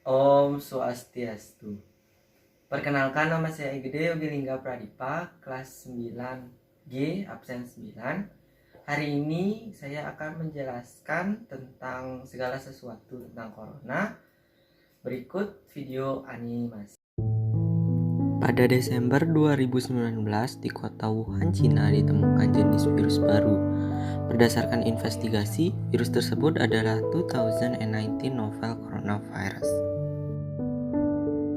Om Swastiastu. Perkenalkan, nama saya Gede Yogi Lingga Pradipa, kelas 9G, absen 9. Hari ini saya akan menjelaskan tentang segala sesuatu tentang corona. Berikut video animasi. Pada Desember 2019 di kota Wuhan, Cina ditemukan jenis virus baru. Berdasarkan investigasi, virus tersebut adalah 2019 novel coronavirus.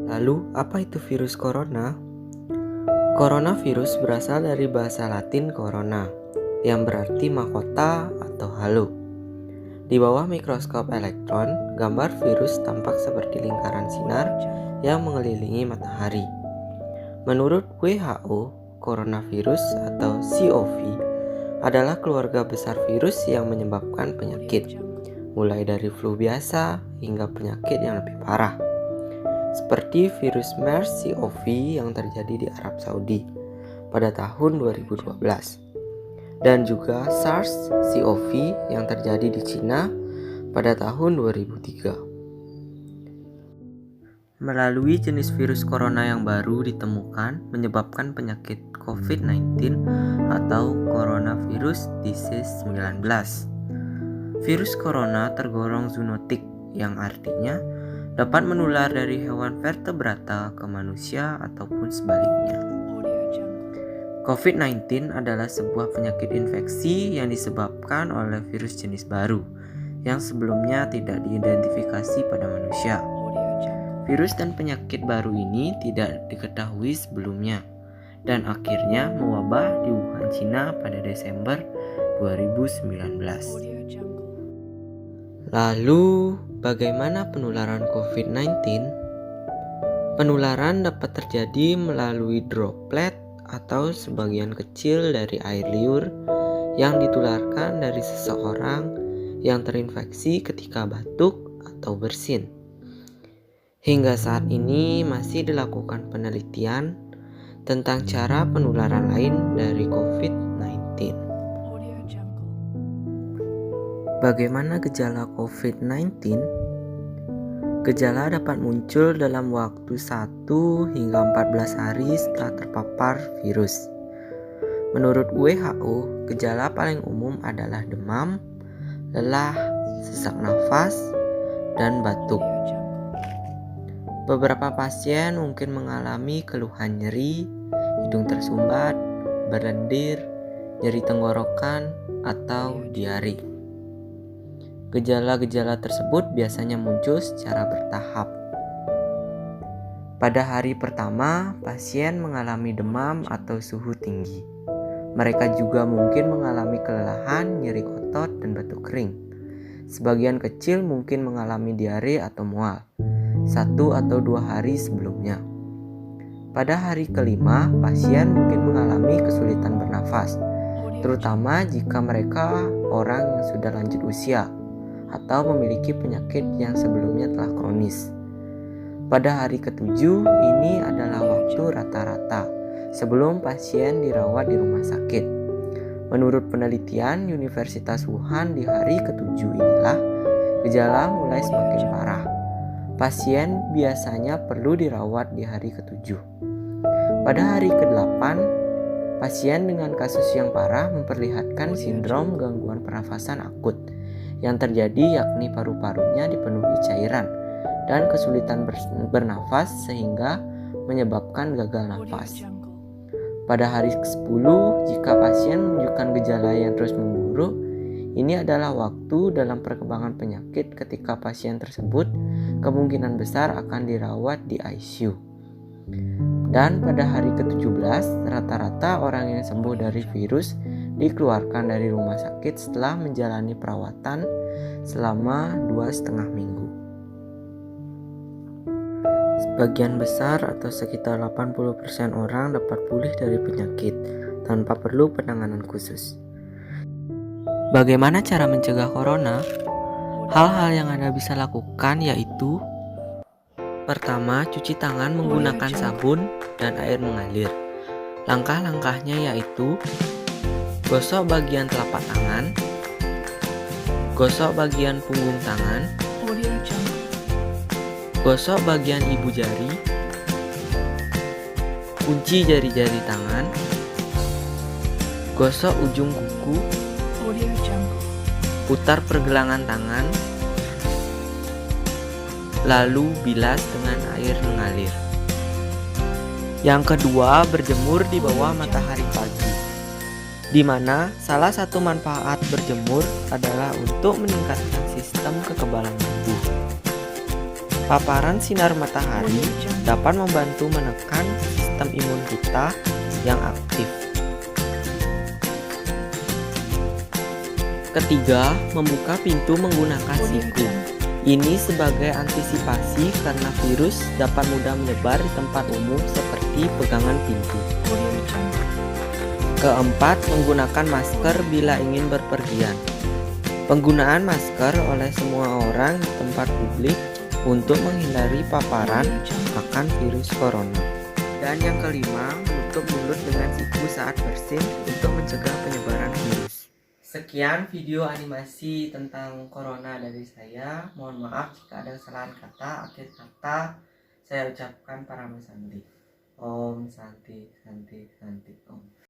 Lalu, apa itu virus corona? Coronavirus berasal dari bahasa Latin corona, yang berarti mahkota atau halo. Di bawah mikroskop elektron, gambar virus tampak seperti lingkaran sinar yang mengelilingi matahari. Menurut WHO, coronavirus atau COV adalah keluarga besar virus yang menyebabkan penyakit, mulai dari flu biasa hingga penyakit yang lebih parah, seperti virus MERS-CoV yang terjadi di Arab Saudi pada tahun 2012, dan juga SARS-CoV yang terjadi di Cina pada tahun 2003. Melalui jenis virus corona yang baru ditemukan menyebabkan penyakit COVID-19 atau coronavirus disease 19. Virus corona tergolong zoonotik, yang artinya dapat menular dari hewan vertebrata ke manusia ataupun sebaliknya. COVID-19 adalah sebuah penyakit infeksi yang disebabkan oleh virus jenis baru yang sebelumnya tidak diidentifikasi pada manusia. Virus dan penyakit baru ini tidak diketahui sebelumnya dan akhirnya mewabah di Wuhan, Cina pada Desember 2019. Lalu, bagaimana penularan COVID-19? Penularan dapat terjadi melalui droplet atau sebagian kecil dari air liur yang ditularkan dari seseorang yang terinfeksi ketika batuk atau bersin. Hingga saat ini masih dilakukan penelitian tentang cara penularan lain dari COVID-19. Bagaimana gejala COVID-19? Gejala dapat muncul dalam waktu 1 hingga 14 hari setelah terpapar virus. Menurut WHO, gejala paling umum adalah demam, lelah, sesak nafas, dan batuk. Beberapa pasien mungkin mengalami keluhan nyeri, hidung tersumbat, berlendir, nyeri tenggorokan, atau diare. Gejala-gejala tersebut biasanya muncul secara bertahap. Pada hari pertama, pasien mengalami demam atau suhu tinggi. Mereka juga mungkin mengalami kelelahan, nyeri otot, dan batuk kering. Sebagian kecil mungkin mengalami diare atau mual 1 atau 2 hari sebelumnya. Pada hari kelima, pasien mungkin mengalami kesulitan bernafas, terutama jika mereka orang yang sudah lanjut usia atau memiliki penyakit yang sebelumnya telah kronis. Pada hari ketujuh, ini adalah waktu rata-rata sebelum pasien dirawat di rumah sakit. Menurut penelitian Universitas Wuhan, di hari ketujuh inilah gejala mulai semakin parah. Pasien biasanya perlu dirawat di hari ketujuh. Pada hari ke-8, pasien dengan kasus yang parah memperlihatkan sindrom gangguan pernafasan akut yang terjadi, yakni paru-parunya dipenuhi cairan dan kesulitan bernafas sehingga menyebabkan gagal nafas. Pada hari ke-10, jika pasien menunjukkan gejala yang terus memburuk, ini adalah waktu dalam perkembangan penyakit ketika pasien tersebut kemungkinan besar akan dirawat di ICU. Dan pada hari ke-17, rata-rata orang yang sembuh dari virus dikeluarkan dari rumah sakit setelah menjalani perawatan selama 2,5 minggu. Sebagian besar atau sekitar 80% orang dapat pulih dari penyakit tanpa perlu penanganan khusus. Bagaimana cara mencegah corona? Hal-hal yang Anda bisa lakukan yaitu: pertama, cuci tangan menggunakan sabun dan air mengalir. Langkah-langkahnya yaitu: gosok bagian telapak tangan, gosok bagian punggung tangan, Gosok bagian ibu jari. Kunci jari-jari tangan. Gosok ujung kuku. Putar pergelangan tangan. Lalu bilas dengan air mengalir. Yang kedua, berjemur di bawah matahari pagi, di mana salah satu manfaat berjemur adalah untuk meningkatkan sistem kekebalan tubuh. Paparan sinar matahari dapat membantu menekan sistem imun kita yang aktif. Ketiga, membuka pintu menggunakan siku. Ini sebagai antisipasi karena virus dapat mudah menyebar di tempat umum seperti pegangan pintu. Keempat, menggunakan masker bila ingin berpergian. Penggunaan masker oleh semua orang di tempat publik untuk menghindari paparan akan virus corona. Dan yang kelima, menutup mulut dengan siku saat bersin untuk mencegah penyebaran virus. Sekian video animasi tentang corona dari saya. Mohon maaf jika ada kesalahan kata. Akhir kata saya ucapkan para Santi. Om Santi Santi Santi Om.